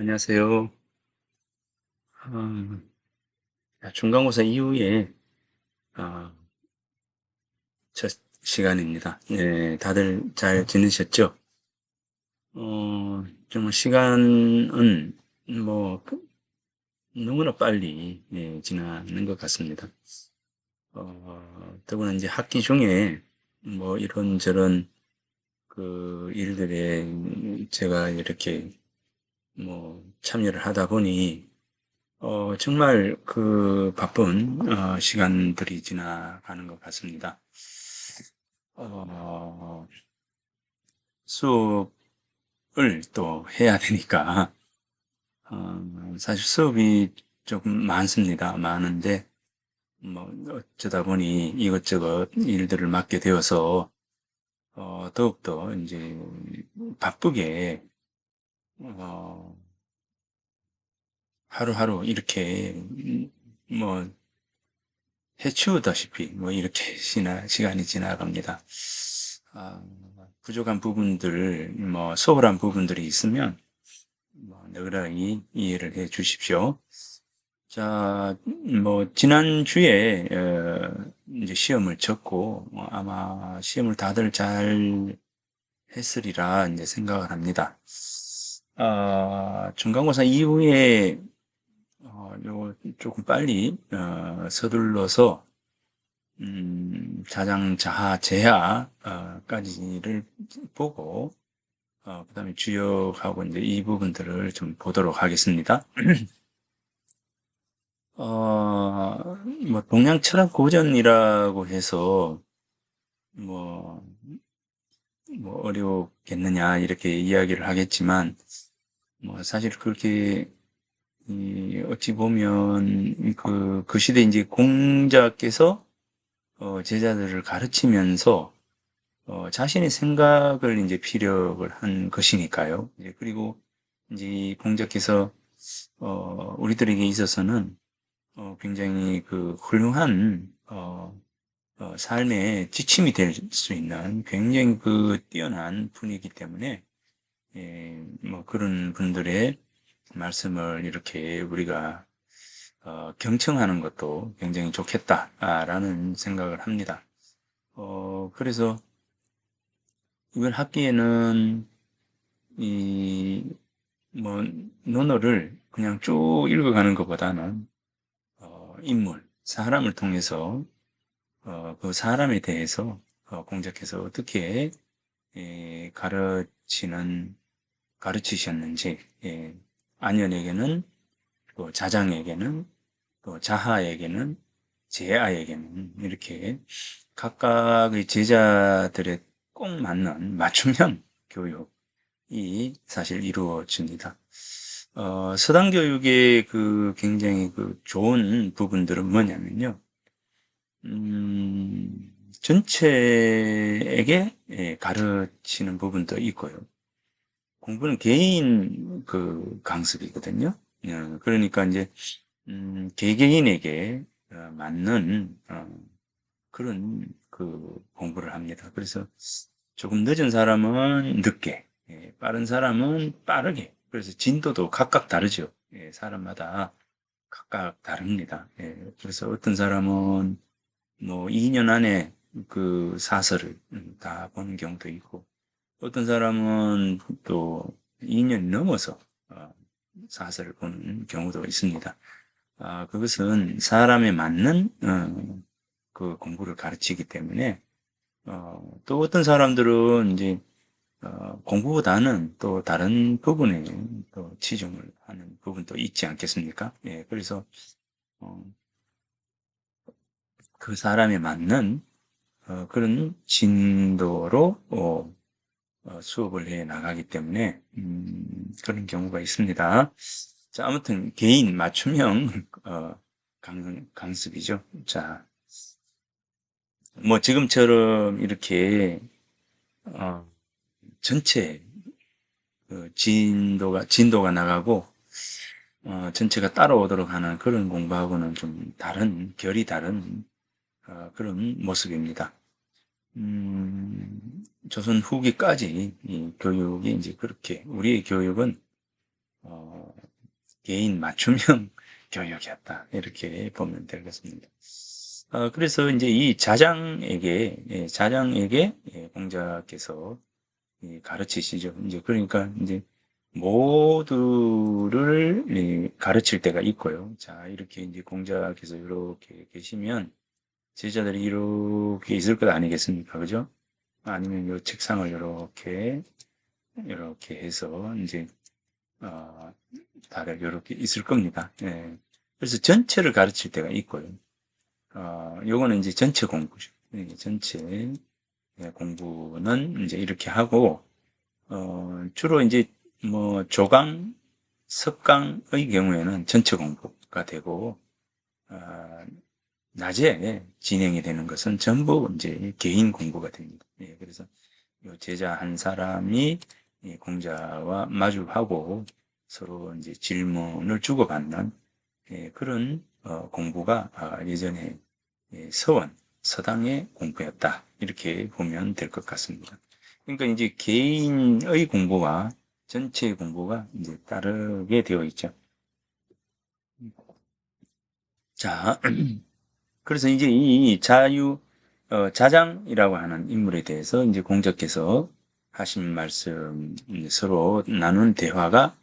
안녕하세요. 아, 중간고사 이후에 아, 첫 시간입니다. 예, 다들 잘 지내셨죠? 정말 시간은 뭐 너무나 빨리 지나는 것 같습니다. 더구나 이제 학기 중에 뭐 이런저런 그 일들에 제가 이렇게 뭐 참여를 하다 보니 정말 그 바쁜 시간들이 지나가는 것 같습니다. 어, 수업을 또 해야 되니까 사실 수업이 조금 많습니다. 많은데 뭐 어쩌다 보니 이것저것 일들을 맡게 되어서 더욱더 이제 바쁘게 어, 하루하루 이렇게 뭐 해치우다시피 뭐 이렇게 시간이 지나갑니다. 아, 부족한 부분들, 뭐 소홀한 부분들이 있으면 뭐 너그러이 이해를 해 주십시오. 자, 뭐 지난주에 이제 시험을 쳤고 아마 시험을 다들 잘 했으리라 이제 생각을 합니다. 중간고사 이후에 요 조금 빨리 서둘러서 자장자하, 제하까지를 보고, 그 다음에 주역하고 이제 이 부분들을 좀 보도록 하겠습니다. 뭐, 동양 철학 고전이라고 해서, 뭐, 뭐, 어렵겠느냐, 이렇게 이야기를 하겠지만, 뭐, 사실 그렇게, 어찌 보면, 그 시대 이제 공자께서, 제자들을 가르치면서, 자신의 생각을 이제 피력을 한 것이니까요. 이제 그리고 이제 이 공자께서 우리들에게 있어서는 굉장히 그 훌륭한 삶의 지침이 될 수 있는 굉장히 그 뛰어난 분이기 때문에 뭐 그런 분들의 말씀을 이렇게 우리가 경청하는 것도 굉장히 좋겠다라는 생각을 합니다. 그래서 이번 학기에는 이, 뭐, 논어를 그냥 쭉 읽어가는 것보다는, 인물, 사람을 통해서, 그 사람에 대해서, 공작해서 어떻게, 가르치셨는지, 안연에게는, 또 자장에게는, 또 자하에게는, 제아에게는, 이렇게 각각의 제자들의 꼭 맞는 맞춤형 교육이 사실 이루어집니다. 서당 교육의 그 굉장히 그 좋은 부분들은 뭐냐면요. 전체에게 가르치는 부분도 있고요. 공부는 개인 그 강습이거든요. 그러니까 이제 개개인에게 맞는 그런 그 공부를 합니다. 그래서 조금 늦은 사람은 늦게, 빠른 사람은 빠르게. 그래서 진도도 각각 다르죠. 사람마다 각각 다릅니다. 그래서 어떤 사람은 뭐 2년 안에 그 사설을 다 보는 경우도 있고, 어떤 사람은 또 2년 넘어서 사설을 보는 경우도 있습니다. 그것은 사람에 맞는 그 공부를 가르치기 때문에 또 어떤 사람들은 이제 공부보다는 또 다른 부분에 또 치중을 하는 부분도 있지 않겠습니까? 그래서 어, 그 사람에 맞는 그런 진도로 수업을 해 나가기 때문에 그런 경우가 있습니다. 자, 아무튼 개인 맞춤형 강습이죠. 자, 뭐 지금처럼 이렇게 어, 전체 그 진도가 나가고 전체가 따라오도록 하는 그런 공부하고는 좀 다른 결이 다른 그런 모습입니다. 조선 후기까지 이 교육이 이제 그렇게 우리의 교육은 개인 맞춤형 교육이었다. 이렇게 보면 되겠습니다. 그래서 이제 이 자장에게 공자께서 가르치시죠. 이제 그러니까 이제 모두를 가르칠 때가 있고요. 자, 이렇게 이제 공자께서 이렇게 계시면 제자들이 이렇게 있을 것 아니겠습니까? 그죠? 아니면 이 책상을 이렇게 해서 이제 어, 다들 이렇게 있을 겁니다. 예. 그래서 전체를 가르칠 때가 있고요. 요거는 이제 전체 공부죠. 전체 공부는 이제 이렇게 하고, 주로 이제 뭐 조강, 석강의 경우에는 전체 공부가 되고, 어, 낮에 진행이 되는 것은 전부 이제 개인 공부가 됩니다. 그래서 요 제자 한 사람이 공자와 마주하고 서로 이제 질문을 주고받는 그런 공부가 예전에 서당의 공부였다. 이렇게 보면 될 것 같습니다. 그러니까 이제 개인의 공부와 전체의 공부가 이제 다르게 되어 있죠. 자, 그래서 이제 이 자장이라고 하는 인물에 대해서 이제 공자께서 하신 말씀, 서로 나눈 대화가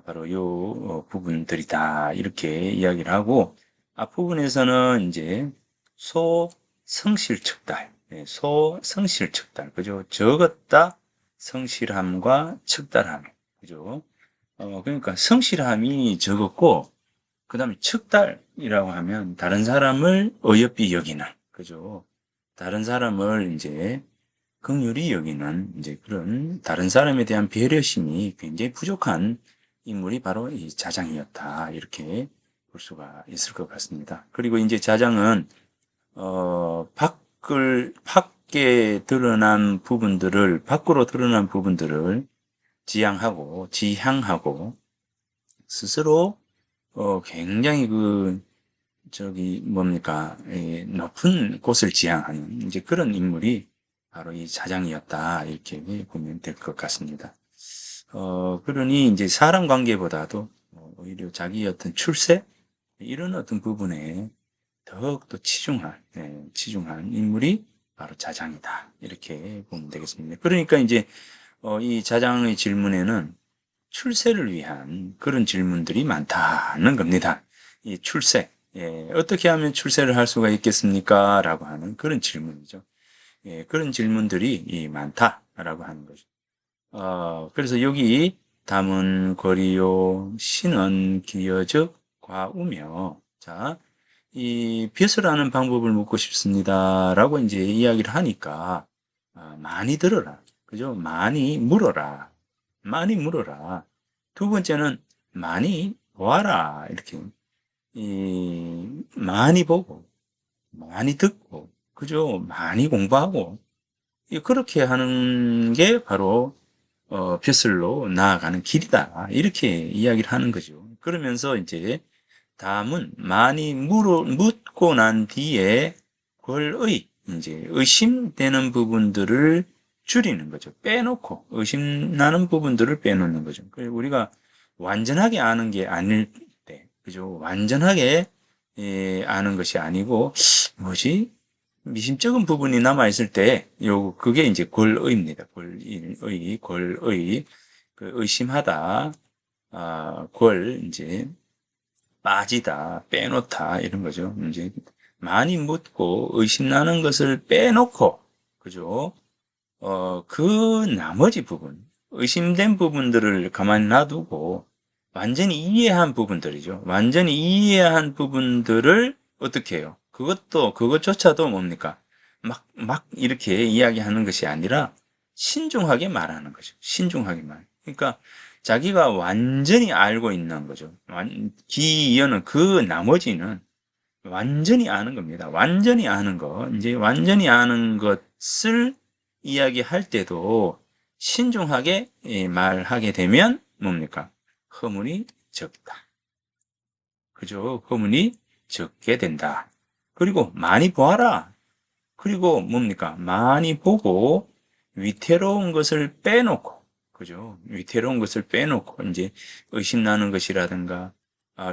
바로 요 부분들이다. 이렇게 이야기를 하고, 앞부분에서는 이제 소성실측달, 소성실측달, 그죠? 적었다 성실함과 측달함, 그죠? 그러니까 성실함이 적었고, 그 다음에 측달이라고 하면 다른 사람을 어여삐 여기는, 그죠? 다른 사람을 이제 긍휼히 여기는 이제 그런 다른 사람에 대한 배려심이 굉장히 부족한 인물이 바로 이 자장이었다. 이렇게 볼 수가 있을 것 같습니다. 그리고 이제 자장은, 밖으로 드러난 부분들을 지향하고, 스스로 굉장히 높은 곳을 지향하는 이제 그런 인물이 바로 이 자장이었다. 이렇게 보면 될 것 같습니다. 그러니 이제 사람 관계보다도 오히려 자기 어떤 출세 이런 어떤 부분에 더욱더 치중한 인물이 바로 자장이다. 이렇게 보면 되겠습니다. 그러니까 이제 이 자장의 질문에는 출세를 위한 그런 질문들이 많다는 겁니다. 이 출세, 어떻게 하면 출세를 할 수가 있겠습니까? 라고 하는 그런 질문이죠. 그런 질문들이 많다라고 하는 거죠. 그래서 여기 담은 거리요, 신은 기여적 과우며, 자, 이 벼슬하는 방법을 묻고 싶습니다. 라고 이제 이야기를 하니까, 많이 들어라. 그죠? 많이 물어라. 많이 물어라. 두 번째는 많이 보아라. 이렇게, 많이 보고, 많이 듣고, 그죠? 많이 공부하고, 그렇게 하는 게 바로 벼슬로 나아가는 길이다. 이렇게 이야기를 하는 거죠. 그러면서 이제 다음은 많이 묻고 난 뒤에 이제 의심되는 부분들을 줄이는 거죠. 빼놓고 의심나는 부분들을 빼놓는 거죠. 그래서 우리가 완전하게 아는 게 아닐 때, 그죠? 완전하게 아는 것이 아니고 뭐지? 미심쩍은 부분이 남아있을 때, 그게 이제 골의입니다. 골의, 의심하다, 이제, 빠지다, 빼놓다, 이런 거죠. 이제, 많이 묻고, 의심나는 것을 빼놓고, 그죠? 그 나머지 부분, 의심된 부분들을 가만히 놔두고, 완전히 이해한 부분들이죠. 완전히 이해한 부분들을 어떻게 해요? 그것조차도 뭡니까? 이렇게 이야기하는 것이 아니라, 신중하게 말하는 거죠. 신중하게 말. 그러니까, 자기가 완전히 알고 있는 거죠. 기이어는 그 나머지는 완전히 아는 겁니다. 완전히 아는 것. 이제 완전히 아는 것을 이야기할 때도 신중하게 말하게 되면 뭡니까? 허물이 적다. 그죠? 허물이 적게 된다. 그리고 많이 보아라. 그리고 뭡니까? 많이 보고 위태로운 것을 빼놓고, 그죠? 위태로운 것을 빼놓고 이제 의심나는 것이라든가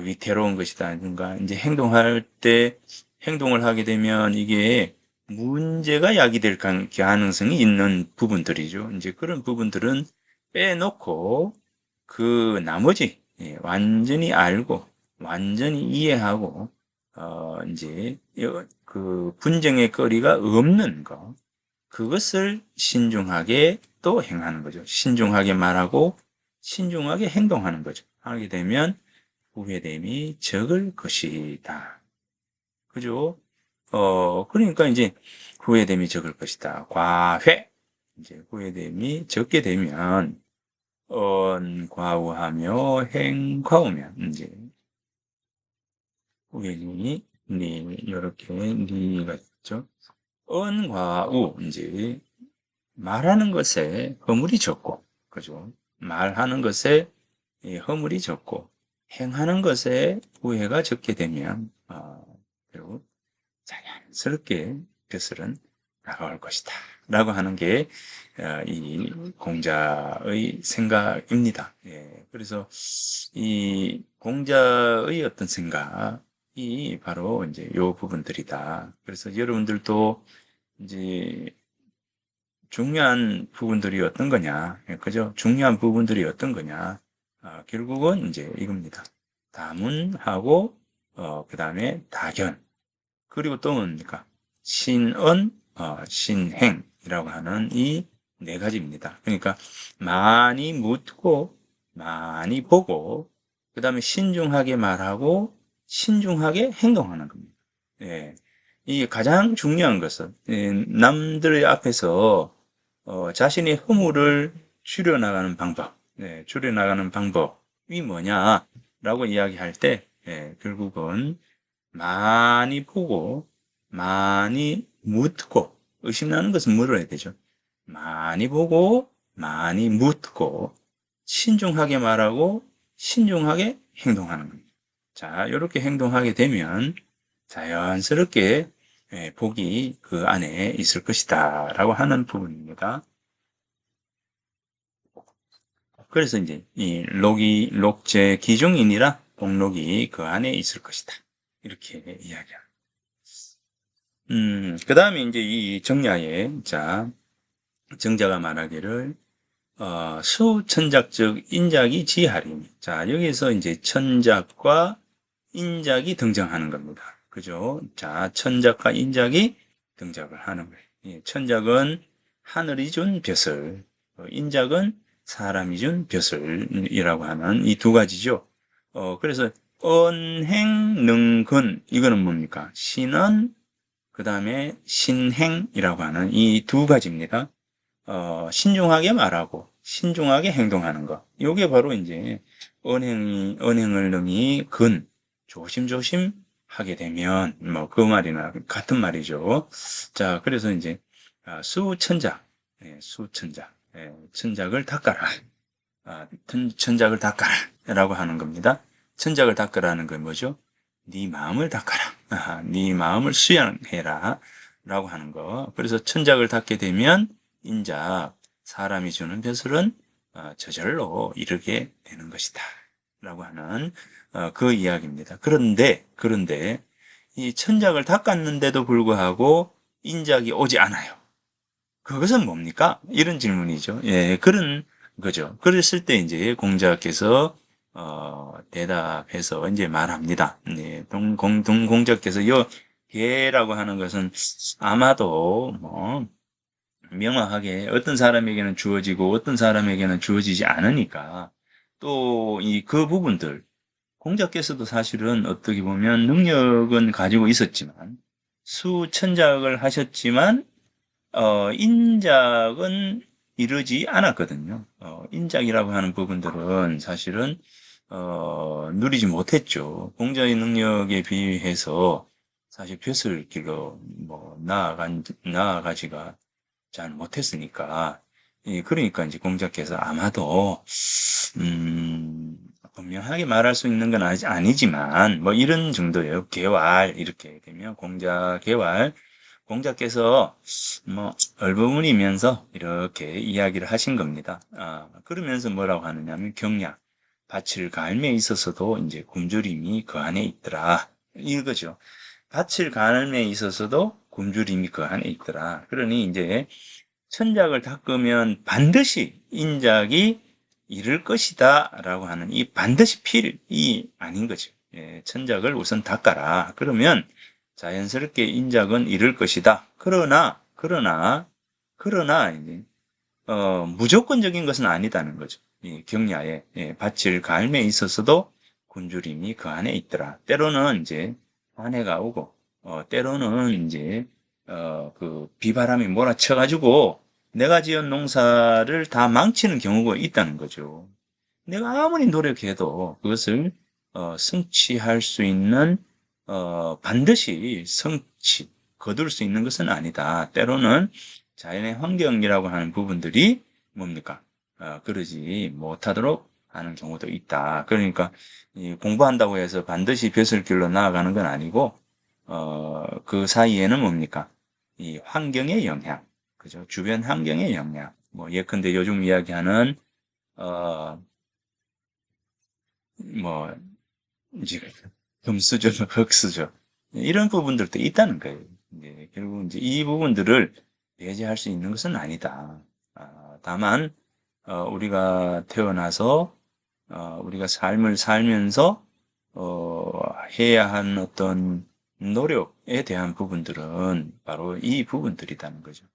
위태로운 것이라든가 이제 행동할 때 행동을 하게 되면 이게 문제가 야기될 가능성이 있는 부분들이죠. 이제 그런 부분들은 빼놓고 그 나머지 완전히 알고 완전히 이해하고 이제 그 분쟁의 거리가 없는 거 그것을 신중하게 또 행하는 거죠. 신중하게 말하고 신중하게 행동하는 거죠. 하게 되면 후회됨이 적을 것이다. 그죠? 그러니까 이제 후회됨이 적을 것이다. 과회. 이제 후회됨이 적게 되면 과우하며 행과우면 이제 후회됨이 이렇게 니가 있죠. 과우 이제 말하는 것에 허물이 적고, 그죠? 말하는 것에 허물이 적고, 행하는 것에 후회가 적게 되면, 결국 자연스럽게 벼슬은 다가올 것이다. 라고 하는 게, 이 공자의 생각입니다. 예, 그래서 이 공자의 어떤 생각이 바로 이제 요 부분들이다. 그래서 여러분들도 이제 중요한 부분들이 어떤 거냐, 예, 그죠? 중요한 부분들이 어떤 거냐, 결국은 이제 이겁니다. 다문하고, 그 다음에 다견, 그리고 또 뭡니까? 신언, 신행이라고 하는 이 네 가지입니다. 그러니까 많이 묻고, 많이 보고, 그 다음에 신중하게 말하고, 신중하게 행동하는 겁니다. 예. 이 가장 중요한 것은, 남들 앞에서 자신의 허물을 줄여나가는 방법, 줄여나가는 방법이 뭐냐라고 이야기할 때, 결국은 많이 보고, 많이 묻고, 의심나는 것은 물어야 되죠. 많이 보고, 많이 묻고, 신중하게 말하고, 신중하게 행동하는 겁니다. 자, 이렇게 행동하게 되면 자연스럽게 복이 그 안에 있을 것이다 라고 하는 부분입니다. 그래서 이제 이 록제 기중인이라 복록이 그 안에 있을 것이다. 이렇게 이야기합니다. 그 다음에 이제 이 정야에, 자, 정자가 말하기를, 수천작적 인작이 지하리니. 자, 여기서 이제 천작과 인작이 등장하는 겁니다. 그죠? 자, 천작과 인작이 등장을 하는 거예요. 예, 천작은 하늘이 준 벼슬, 인작은 사람이 준 벼슬이라고 하는 이 두 가지죠. 그래서 언행능근 이거는 뭡니까? 신언 그 다음에 신행이라고 하는 이 두 가지입니다. 신중하게 말하고 신중하게 행동하는 것. 이게 바로 이제 언행을 능히 조심조심 하게 되면 뭐 그 말이나 같은 말이죠. 자, 그래서 이제 수천작, 수천작, 천작을 닦아라. 천작을 닦아라라고 하는 겁니다. 천작을 닦으라는 건 뭐죠? 네 마음을 닦아라. 네 마음을 수양해라. 라고 하는 거. 그래서 천작을 닦게 되면 인작, 사람이 주는 벼슬은 저절로 이르게 되는 것이다. 라고 하는 그 이야기입니다. 그런데 이 천작을 닦았는데도 불구하고 인작이 오지 않아요. 그것은 뭡니까? 이런 질문이죠. 예, 그런 거죠. 그랬을 때 이제 공자께서 대답해서 이제 말합니다. 네, 동공자께서 요 개라고 하는 것은 아마도 뭐 명확하게 어떤 사람에게는 주어지고 어떤 사람에게는 주어지지 않으니까 또 이 그 부분들 공자께서도 사실은 어떻게 보면 능력은 가지고 있었지만 수천작을 하셨지만 인작은 이루지 않았거든요. 인작이라고 하는 부분들은 사실은, 누리지 못했죠. 공자의 능력에 비해서 사실 벼슬 길로 뭐 나아가지가 잘 못했으니까. 그러니까 이제 공자께서 아마도, 분명하게 말할 수 있는 건 아니지만, 뭐 이런 정도예요. 개왈, 이렇게 되면 공자 개왈, 공자께서 뭐 얼버무리면서 이렇게 이야기를 하신 겁니다. 그러면서 뭐라고 하느냐면 경야, 밭을 갈매에 있어서도 이제 굶주림이 그 안에 있더라. 이거죠. 밭을 갈매에 있어서도 굶주림이 그 안에 있더라. 그러니 이제 천작을 닦으면 반드시 인작이 이를 것이다 라고 하는 이 반드시 필이 아닌 거죠. 예, 천작을 우선 닦아라. 그러면 자연스럽게 인작은 이를 것이다. 그러나 이제 무조건적인 것은 아니다는 거죠. 이 경야에 밭을 갈매에 있어서도 굶주림이 그 안에 있더라. 때로는 이제 아내가 오고 때로는 이제 그 비바람이 몰아쳐가지고 내가 지은 농사를 다 망치는 경우가 있다는 거죠. 내가 아무리 노력해도 그것을 성취할 수 있는 반드시 거둘 수 있는 것은 아니다. 때로는 자연의 환경이라고 하는 부분들이 뭡니까? 그러지 못하도록 하는 경우도 있다. 그러니까 공부한다고 해서 반드시 벼슬길로 나아가는 건 아니고 그 사이에는 뭡니까? 이 환경의 영향, 그죠? 주변 환경의 영향. 뭐 예컨대 요즘 이야기하는 어, 뭐 이제 금수저, 흙수저 이런 부분들도 있다는 거예요. 이제 결국 이제 이 부분들을 배제할 수 있는 것은 아니다. 다만 우리가 태어나서 우리가 삶을 살면서 해야 하는 어떤 노력에 대한 부분들은 바로 이 부분들이라는 거죠.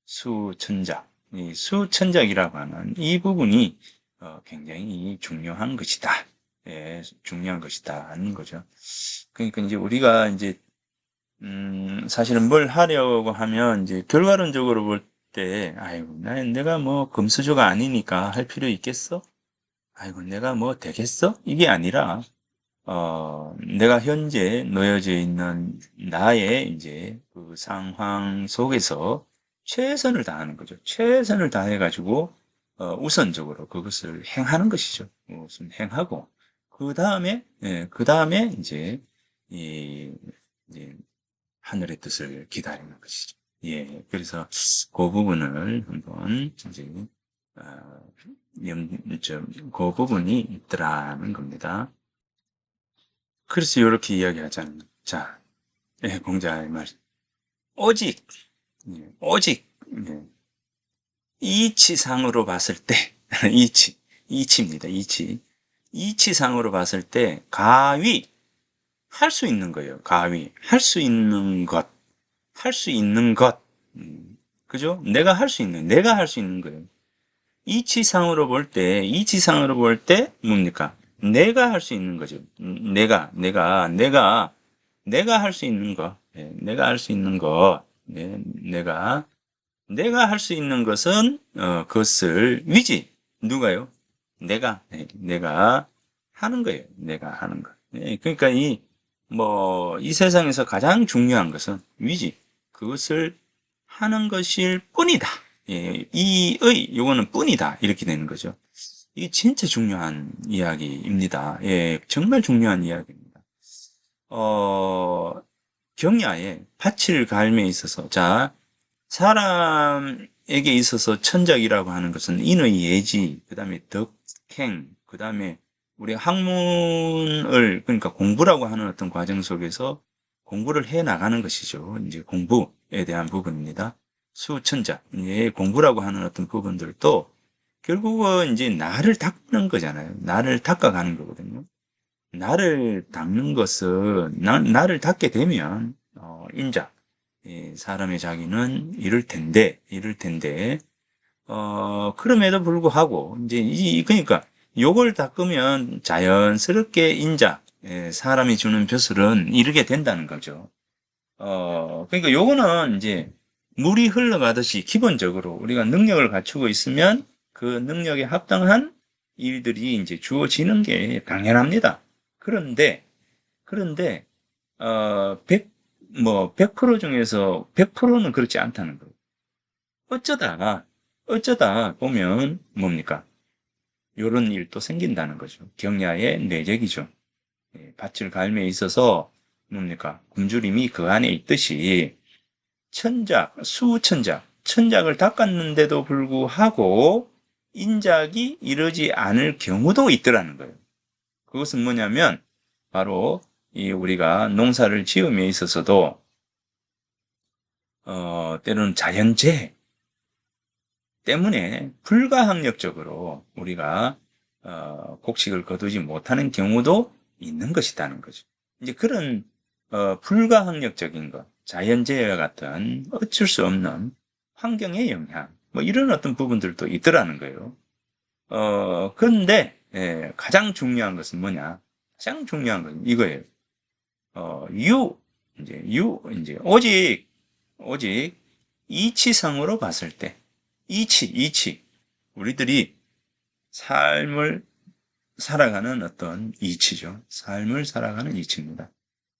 수천작, 이 수천작이라고 하는 이 부분이 굉장히 중요한 것이다. 예, 중요한 것이다 하는 거죠. 그러니까 이제 우리가 이제 사실은 뭘 하려고 하면 이제 결과론적으로 볼 때, 아이고, 내가 뭐 금수저가 아니니까 할 필요 있겠어? 아이고, 내가 뭐 되겠어? 이게 아니라, 내가 현재 놓여져 있는 나의 이제 그 상황 속에서 최선을 다하는 거죠. 최선을 다해가지고, 우선적으로 그것을 행하는 것이죠. 우선 행하고, 그 다음에 이제 하늘의 뜻을 기다리는 것이죠. 예, 그래서 그 부분을 한번 이제 어, 그 부분이 있더라는 겁니다. 그래서 이렇게 이야기하잖아요. 자, 공자의 말. 오직, 오직, 이치상으로 봤을 때, 이치입니다. 이치상으로 봤을 때, 가위, 할 수 있는 거예요. 가위. 할 수 있는 것. 할 수 있는 것. 그죠? 내가 할 수 있는 거예요. 이치상으로 볼 때, 뭡니까? 내가 할 수 있는 거죠. 내가 할 수 있는 거. 내가 할 수 있는 거. 내가 할 수 있는 것은, 그것을, 누가요? 내가 하는 거예요. 내가 하는 거. 그러니까 이 세상에서 가장 중요한 것은 그것을 하는 것일 뿐이다. 요거는 뿐이다. 이렇게 되는 거죠. 이게 진짜 중요한 이야기입니다. 예, 정말 중요한 이야기입니다. 어, 경야에 밭을 갈매에 있어서, 자, 사람에게 있어서 천작이라고 하는 것은 인의 예지, 그 다음에 덕행, 그 다음에 우리 학문을, 그러니까 공부라고 하는 어떤 과정 속에서 공부를 해 나가는 것이죠. 이제 공부에 대한 부분입니다. 수천작, 공부라고 하는 어떤 부분들도 결국은 이제 나를 닦는 거잖아요. 나를 닦아가는 거거든요. 나를 닦는 것은, 나를 닦게 되면, 인자, 사람의 자기는 이를 텐데, 그럼에도 불구하고, 이제, 그러니까, 요걸 닦으면 자연스럽게 사람이 주는 벼슬은 이르게 된다는 거죠. 그러니까 요거는 이제, 물이 흘러가듯이 기본적으로 우리가 능력을 갖추고 있으면 그 능력에 합당한 일들이 이제 주어지는 게 당연합니다. 그런데, 100% 중에서 100%는 그렇지 않다는 거예요. 어쩌다 보면 뭡니까? 요런 일도 생긴다는 거죠. 경야의 내적이죠. 밭을 갈매에 있어서 뭡니까? 굶주림이 그 안에 있듯이 천작, 수천작, 천작을 닦았는데도 불구하고 인작이 이르지 않을 경우도 있더라는 거예요. 그것은 뭐냐면 바로 이 우리가 농사를 지음에 있어서도 때로는 자연재해 때문에 불가항력적으로 우리가 곡식을 거두지 못하는 경우도 있는 것이라는 거죠. 이제 그런 불가항력적인 것, 자연재해와 같은 어쩔 수 없는 환경의 영향, 뭐 이런 어떤 부분들도 있더라는 거예요. 그런데 가장 중요한 것은 뭐냐? 가장 중요한 건 이거예요. 어, 유, 이제 오직 이치상으로 봤을 때, 이치. 우리들이 삶을 살아가는 어떤 이치죠. 삶을 살아가는 이치입니다.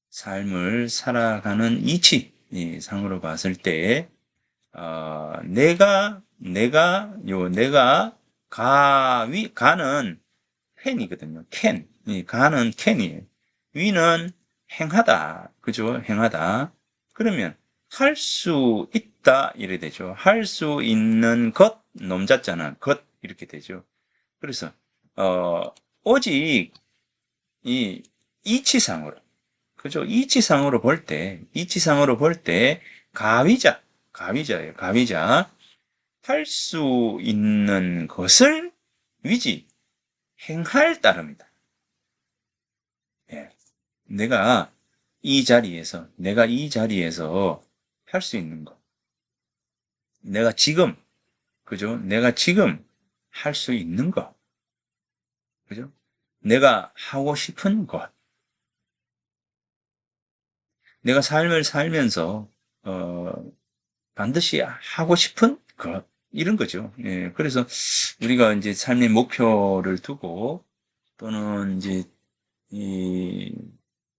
삶을 살아가는 이치, 이 상으로 봤을 때, 내가, 가는 캔이거든요. 캔. 이 가는 캔이에요. 위는 행하다. 그죠? 행하다. 그러면 할 수 있다. 이래 되죠. 할 수 있는 것, nom자자는 것 이렇게 되죠. 그래서 오직 이 이치상으로 그죠? 이치상으로 볼 때 가위자예요. 가위자. 할 수 있는 것을 위지 행할 따릅니다. 예. 내가 이 자리에서 할 수 있는 것. 내가 지금, 그죠? 내가 지금 할 수 있는 것. 그죠? 내가 하고 싶은 것. 내가 삶을 살면서, 반드시 하고 싶은 것. 이런 거죠. 예. 그래서 우리가 이제 삶의 목표를 두고 또는 이제 이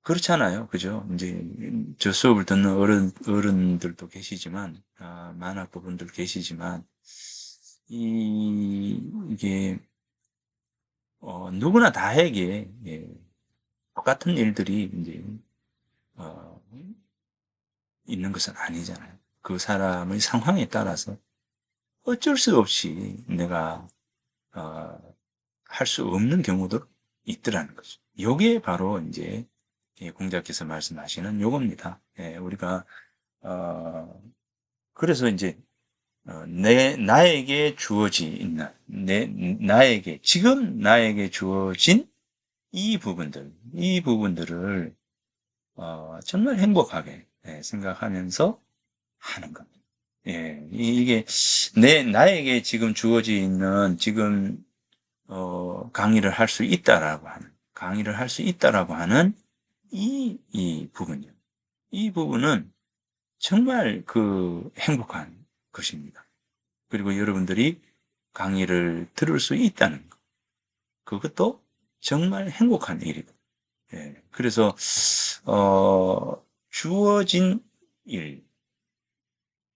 그렇잖아요. 그죠? 이제 저 수업을 듣는 어른들도 계시지만 많은 부분들 계시지만 이게 누구나 다에게 똑같은 일들이 이제 어, 있는 것은 아니잖아요. 그 사람의 상황에 따라서 어쩔 수 없이 내가 할 수 없는 경우도 있더라는 거죠. 요게 바로 이제 공자께서 말씀하시는 요겁니다. 우리가 그래서 이제 나에게 주어져 있는 지금 나에게 주어진 이 부분들을 정말 행복하게 생각하면서 하는 겁니다. 이게 나에게 지금 주어져 있는 지금 강의를 할 수 있다라고 하는 이 부분이요. 이 부분은 정말 행복한 것입니다. 그리고 여러분들이 강의를 들을 수 있다는 것. 그것도 정말 행복한 일이고. 그래서, 주어진 일,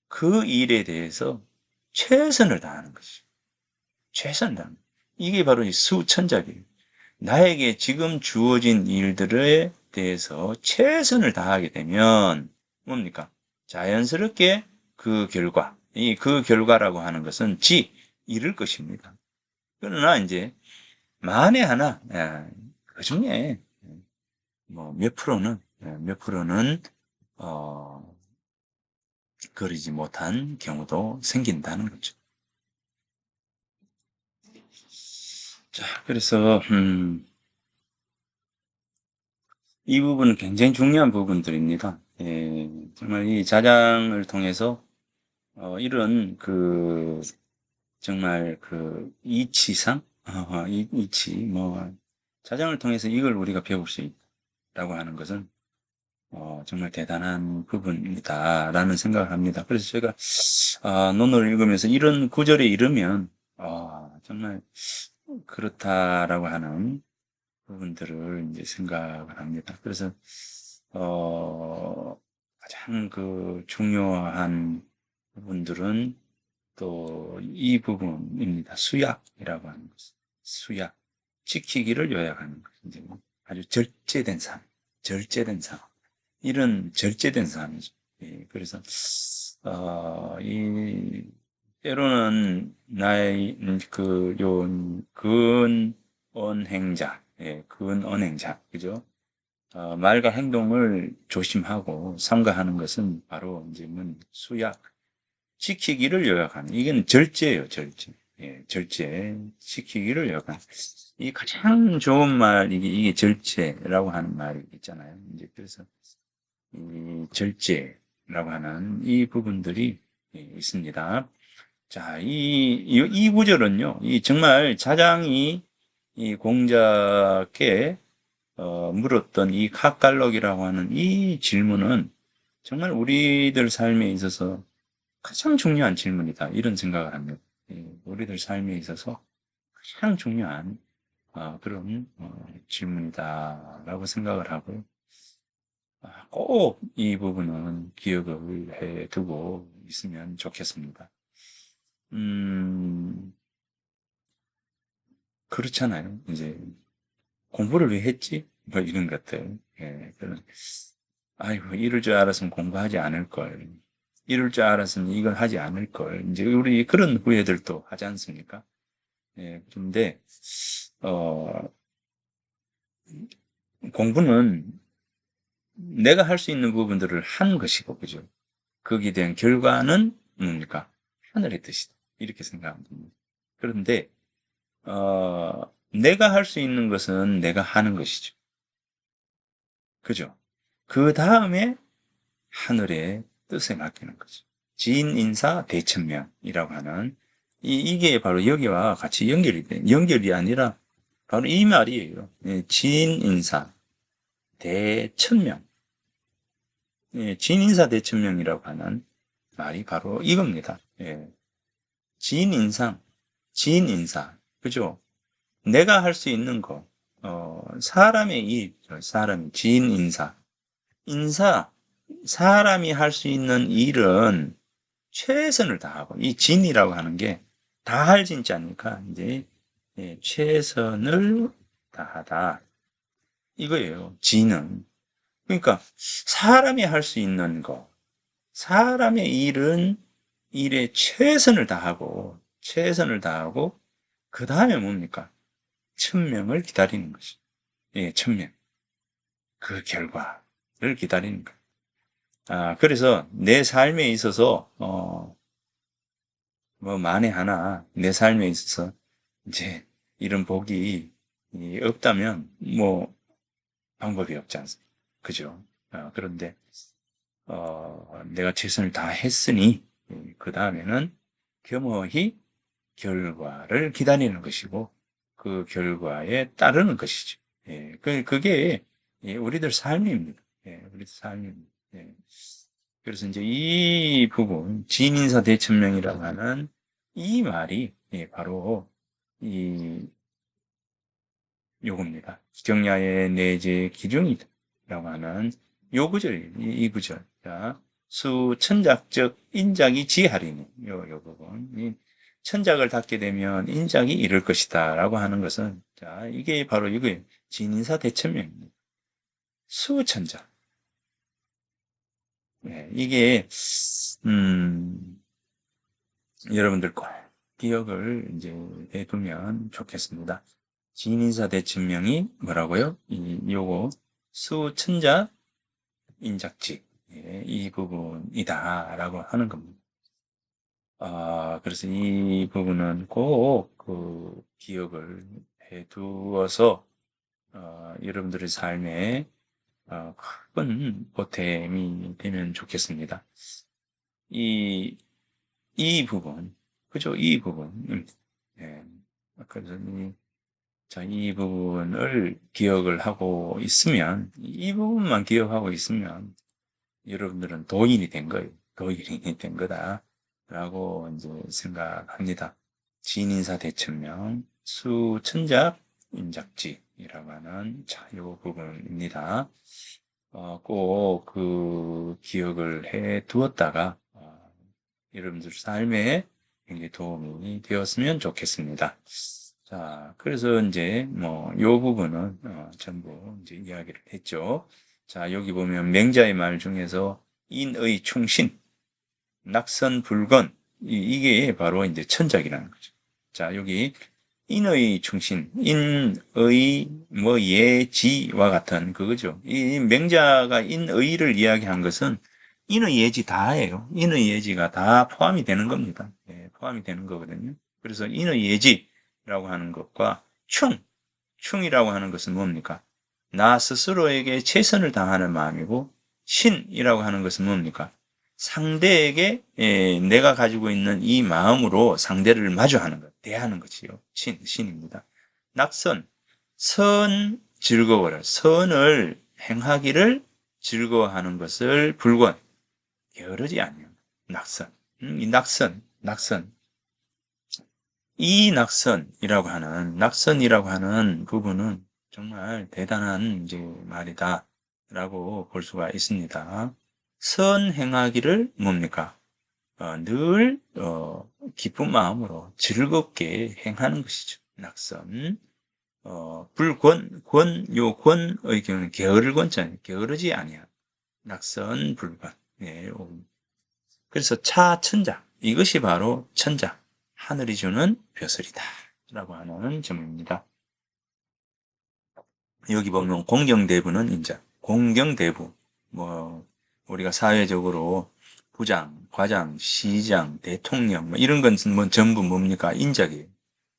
그 일에 대해서 최선을 다하는 것이죠. 최선을 다하는 것. 이게 바로 이 수천작이에요. 나에게 지금 주어진 일들에 대해서 최선을 다하게 되면 뭡니까? 자연스럽게 그 결과라고 하는 것은 이룰 것입니다. 그러나 이제 만에 하나, 그 중에 뭐 몇 프로는 어, 그러지 못한 경우도 생긴다는 거죠. 자, 그래서 이 부분은 굉장히 중요한 부분들입니다. 정말 이 자장을 통해서 이런 정말 이치상, 이치, 뭐 자장을 통해서 이걸 우리가 배울 수 있다고 하는 것은 정말 대단한 부분이다라는 생각을 합니다. 그래서 제가 논어를 읽으면서 이런 구절에 이르면 정말 그렇다라고 하는 부분들을 이제 생각을 합니다. 그래서 가장 중요한 부분들은 또 이 부분입니다. 수약이라고 하는 것. 수약. 지키기를 요약하는 것. 이제 아주 절제된 삶. 이런 절제된 삶이죠. 그래서 이, 때로는 나의, 근언행자, 예, 근언행자, 그죠? 말과 행동을 조심하고 삼가하는 것은 바로 이제 수약, 지키기를 요약하는, 이건 절제예요, 절제. 예, 절제, 지키기를 요약하는. 이 가장 좋은 말, 이게 절제라고 하는 말이 있잖아요. 이제 그래서 이 절제라고 하는 이 부분들이 있습니다. 자, 이 구절은요, 정말 자장이 이 공자께 물었던 이 카깔럭이라고 하는 이 질문은 정말 우리들 삶에 있어서 가장 중요한 질문이다. 이런 생각을 합니다. 우리들 삶에 있어서 가장 중요한 그런 질문이다라고 생각을 하고 꼭 이 부분은 기억을 해 두고 있으면 좋겠습니다. 음, 그렇잖아요. 이제 공부를 왜 했지? 뭐 이런 것들. 예, 그런 아이고, 이럴 줄 알았으면 공부하지 않을 걸. 이럴 줄 알았으면 이걸 하지 않을 걸. 이제 우리 그런 후회들도 하지 않습니까? 예, 그런데, 어, 공부는 내가 할 수 있는 부분들을 한 것이고, 그죠? 거기에 대한 결과는 뭡니까? 하늘의 뜻이다. 이렇게 생각합니다. 그런데, 내가 할 수 있는 것은 내가 하는 것이죠. 그죠? 그 다음에 하늘의 뜻에 맡기는 거죠. 지인인사 대천명이라고 하는 이게 바로 여기와 같이 연결이 아니라 바로 이 말이에요. 예, 지인인사 대천명. 예, 지인인사 대천명이라고 하는 말이 바로 이겁니다. 예, 지인인상, 지인인사, 그죠? 내가 할 수 있는 거, 사람의 일, 사람의 지인인사, 인사, 사람이 할 수 있는 일은 최선을 다하고, 이 진이라고 하는 게 다할 진짜니까, 이제, 예, 최선을 다하다. 이거예요. 진은. 그러니까, 사람이 할 수 있는 거, 사람의 일은 일에 최선을 다하고, 그 다음에 뭡니까? 천명을 기다리는 것이. 예, 천명. 그 결과를 기다리는 거. 그래서 내 삶에 있어서, 뭐 만에 하나 내 삶에 있어서 이제 이런 복이 없다면 뭐 방법이 없지 않습니까? 그죠? 그런데 내가 최선을 다했으니 그 다음에는 겸허히 결과를 기다리는 것이고 그 결과에 따르는 것이죠. 예, 그게 우리들 삶입니다. 예, 우리들 삶입니다. 예. 그래서 이제 이 부분, 진인사 대천명이라고 하는 이 말이 바로 이 요겁니다. 경야의 내재 기중이라고 하는 요 구절이에요. 이 구절. 자, 수천작적 인작이 지하리니 요 부분. 이 천작을 닫게 되면 인작이 이를 것이다 라고 하는 것은 자, 이게 바로 이거예요. 진인사 대천명입니다. 수천작. 네, 이게 음, 여러분들 꼭 기억을 이제 해두면 좋겠습니다. 진인사 대천명이 뭐라고요? 요거 수천자 인작지 이 부분이다라고 하는 겁니다. 그래서 이 부분은 꼭 그 기억을 해두어서 여러분들의 삶에 큰 보탬이 되면 좋겠습니다. 이, 이 부분, 그죠? 이 부분. 예. 그래서 자, 이 부분을 기억을 하고 있으면, 이 부분만 기억하고 있으면, 여러분들은 도인이 된 거예요. 도인이 된 거다. 라고 이제 생각합니다. 진인사 대천명, 수천작 인작지이라고 하는, 자, 요 부분입니다. 꼭 그 기억을 해 두었다가, 여러분들 삶에 굉장히 도움이 되었으면 좋겠습니다. 자, 그래서 이제 뭐 요 부분은 전부 이제 이야기를 했죠. 자, 여기 보면 맹자의 말 중에서 인의 충신, 낙선, 불건. 이게 바로 이제 천작이라는 거죠. 자, 여기 인의 충신, 인의, 뭐, 예지와 같은 그거죠. 이 맹자가 인의를 이야기한 것은 인의 예지 다예요. 인의 예지가 다 포함이 되는 겁니다. 예, 포함이 되는 거거든요. 그래서 인의 예지라고 하는 것과 충이라고 하는 것은 뭡니까? 나 스스로에게 최선을 다하는 마음이고, 신이라고 하는 것은 뭡니까? 상대에게 내가 가지고 있는 이 마음으로 상대를 마주하는 것, 대하는 것이요. 신입니다. 낙선, 즐거워라. 선을 행하기를 즐거워하는 것을 불권, 게으르지 아니요. 낙선. 이 낙선. 이 낙선이라고 하는 부분은 정말 대단한 이제 말이다라고 볼 수가 있습니다. 선행하기를 뭡니까? 늘 기쁜 마음으로 즐겁게 행하는 것이죠. 낙선. 요 권의 경우는 게으를 권자예요. 게으르지 아니야. 낙선 불권. 예, 그래서 차천자. 이것이 바로 천자. 하늘이 주는 벼슬이다. 라고 하는 점입니다. 여기 보면 공경대부는 이제 공경대부. 뭐 우리가 사회적으로 부장, 과장, 시장, 대통령 뭐 이런 건 뭐 전부 뭡니까? 인작이에요.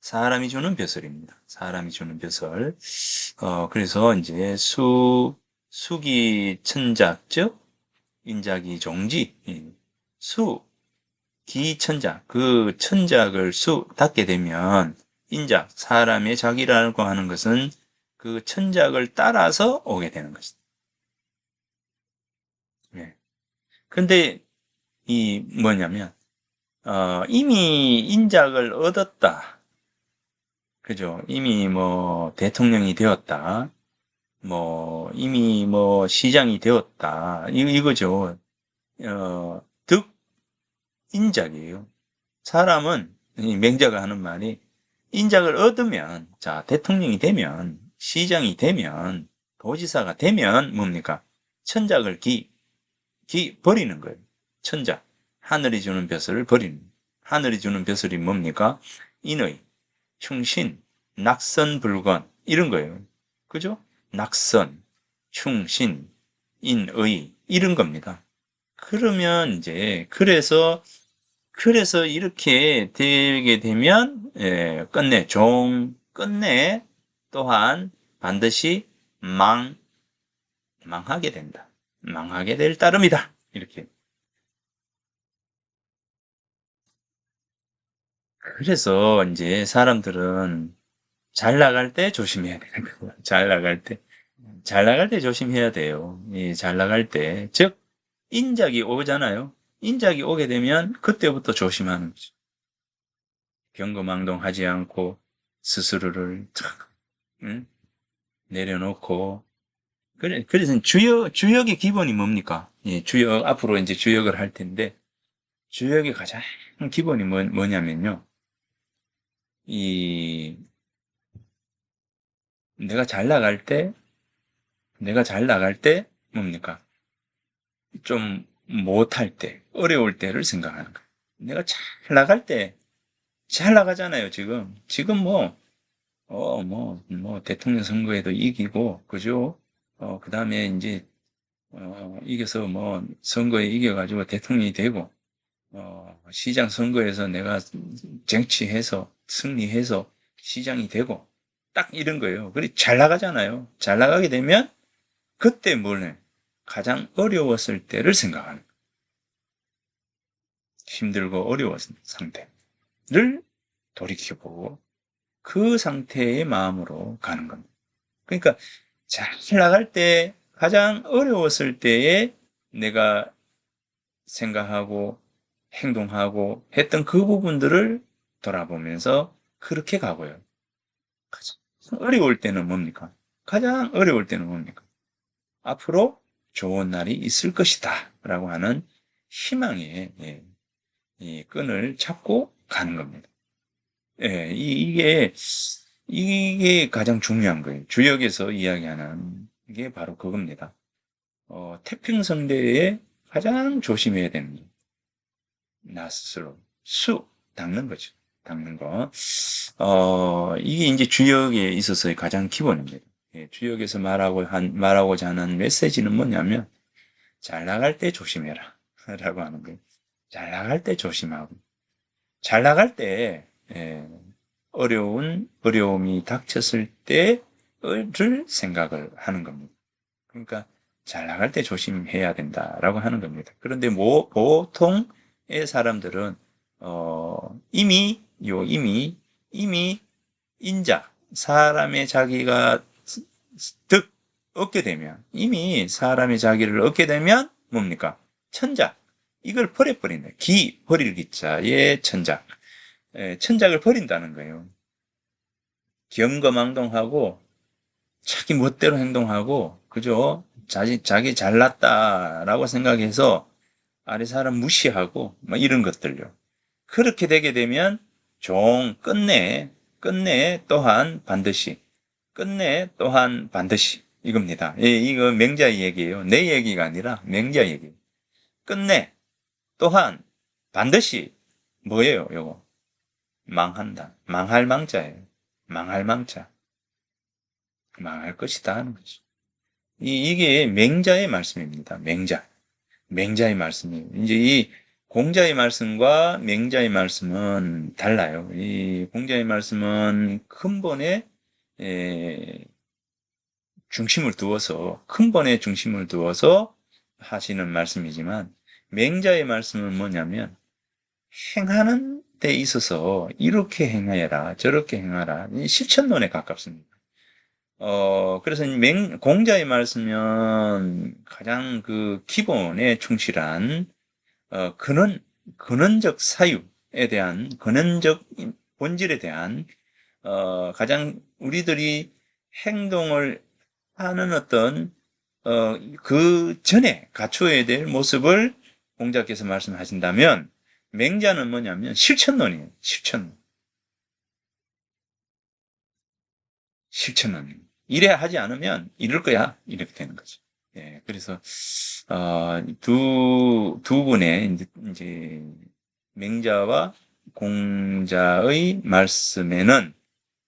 사람이 주는 벼슬입니다. 사람이 주는 벼슬. 그래서 이제 수기 천작 즉 인작이 종지. 기천작, 그 천작을 닿게 되면 인작, 사람의 작이라고 하는 것은 그 천작을 따라서 오게 되는 것이다. 네. 근데 이 뭐냐면 이미 인작을 얻었다. 그죠? 이미 뭐 대통령이 되었다. 뭐 이미 뭐 시장이 되었다. 이거죠. 득인작이에요. 사람은 이 맹자가 하는 말이 인작을 얻으면 자 대통령이 되면 시장이 되면 도지사가 되면 뭡니까? 천작을 버리는 거예요. 천작. 하늘이 주는 벼슬을 버리는 거예요. 하늘이 주는 벼슬이 뭡니까? 인의, 충신, 낙선, 불건 이런 거예요. 그죠? 낙선, 충신, 인의 이런 겁니다. 그러면 이제 그래서 이렇게 되게 되면 끝내 또한 반드시 망하게 된다. 망하게 될 따름이다. 이렇게. 그래서 이제 사람들은 잘 나갈 때 조심해야 되는 거예요. 잘 나갈 때. 잘 나갈 때 조심해야 돼요. 잘 나갈 때. 즉, 인작이 오잖아요. 인작이 오게 되면 그때부터 조심하는 거죠. 경거망동하지 않고 스스로를 탁 응? 내려놓고 그래서 주역의 기본이 뭡니까? 주역 앞으로 이제 주역을 할 텐데 주역의 가장 기본이 뭐냐면요. 이 내가 잘 나갈 때 뭡니까? 좀 못할 때, 어려울 때를 생각하는 거예요. 내가 잘 나갈 때 잘 나가잖아요, 지금. 지금 대통령 선거에도 이기고, 그죠? 그 다음에 이제, 이겨서 선거에 이겨가지고 대통령이 되고, 시장 선거에서 내가 쟁취해서, 승리해서 시장이 되고, 딱 이런 거예요. 그리 잘 나가잖아요. 잘 나가게 되면, 그때 뭘 해? 가장 어려웠을 때를 생각하는 거예요. 힘들고 어려웠을 상태를 돌이켜보고, 그 상태의 마음으로 가는 겁니다. 그러니까 잘 나갈 때 가장 어려웠을 때에 내가 생각하고 행동하고 했던 그 부분들을 돌아보면서 그렇게 가고요. 가장 어려울 때는 뭡니까? 가장 어려울 때는 뭡니까? 앞으로 좋은 날이 있을 것이다. 라고 하는 희망의 이 끈을 잡고 가는 겁니다. 예, 이게 가장 중요한 거예요. 주역에서 이야기하는 게 바로 그겁니다. 태평성대에 가장 조심해야 됩니다. 나 스스로. 닦는 거죠. 닦는 거. 이게 이제 주역에 있어서의 가장 기본입니다. 예, 주역에서 말하고자 하는 메시지는 뭐냐면, 잘 나갈 때 조심해라. 라고 하는 거예요. 잘 나갈 때 조심하고. 잘 나갈 때, 예, 어려움이 닥쳤을 때를 생각을 하는 겁니다. 그러니까 잘 나갈 때 조심해야 된다라고 하는 겁니다. 그런데 보통의 사람들은 이미 사람의 자기가 얻게 되면 이미 사람의 자기를 얻게 되면 뭡니까? 천작. 이걸 버려버린다. 버릴 기자의 천작. 천작을 버린다는 거예요. 경거망동하고 자기 멋대로 행동하고 그죠? 자기 잘났다라고 생각해서 아래 사람 무시하고 뭐 이런 것들요. 그렇게 되게 되면 끝내 또한 반드시 이겁니다. 예, 이거 맹자의 얘기예요. 내 얘기가 아니라 맹자 얘기. 끝내 또한 반드시 뭐예요, 요거? 망한다. 망할 망자예요. 망할 망자. 망할 것이다 하는 거죠. 이게 맹자의 말씀입니다. 맹자의 말씀이에요. 이제 이 공자의 말씀과 맹자의 말씀은 달라요. 이 공자의 말씀은 근본에 에, 근본에 중심을 두어서 하시는 말씀이지만, 맹자의 말씀은 뭐냐면, 행하는 데 있어서 이렇게 행해라, 저렇게 행하라. 이 실천론에 가깝습니다. 그래서 공자의 말씀은 가장 그 기본에 충실한, 근원적 사유에 대한, 근원적 본질에 대한, 가장 우리들이 행동을 하는 어떤, 그 전에 갖추어야 될 모습을 공자께서 말씀하신다면, 맹자는 뭐냐면 실천론이에요. 실천론. 이래 하지 않으면 이럴 거야. 이렇게 되는 거죠. 예, 그래서, 두 분의 이제 맹자와 공자의 말씀에는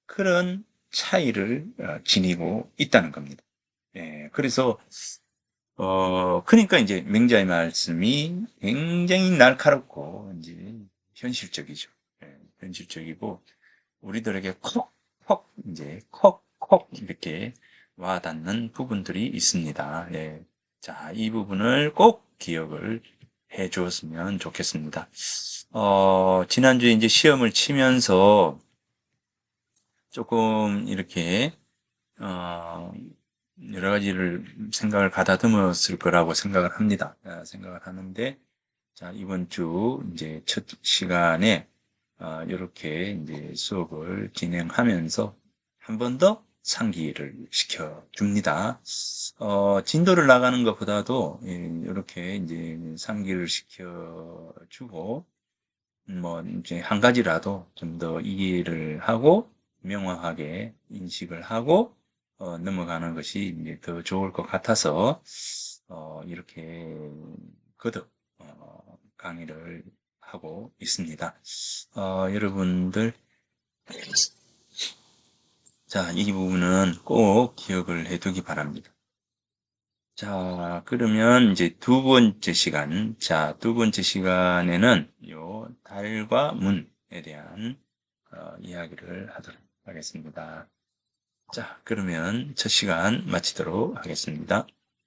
그런 차이를 지니고 있다는 겁니다. 예, 그래서, 그러니까 이제 맹자의 말씀이 굉장히 날카롭고, 이제 현실적이죠. 예, 현실적이고, 우리들에게 콕 이렇게 와닿는 부분들이 있습니다. 예. 자, 이 부분을 꼭 기억을 해 주었으면 좋겠습니다. 지난주에 이제 시험을 치면서 조금 이렇게, 어, 여러 가지를 생각을 가다듬었을 거라고 생각을 합니다. 생각을 하는데, 자, 이번 주 이제 첫 시간에 이렇게 이제 수업을 진행하면서 한 번 더 상기를 시켜줍니다. 진도를 나가는 것보다도 이렇게 이제 상기를 시켜주고, 뭐 이제 한 가지라도 좀 더 이해를 하고 명확하게 인식을 하고 넘어가는 것이 이제 더 좋을 것 같아서 이렇게 거듭 강의를 하고 있습니다. 여러분들, 자, 이 부분은 꼭 기억을 해두기 바랍니다. 자, 그러면 이제 두 번째 시간에는 요 달과 문에 대한 이야기를 하도록 하겠습니다. 자, 그러면 첫 시간 마치도록 하겠습니다.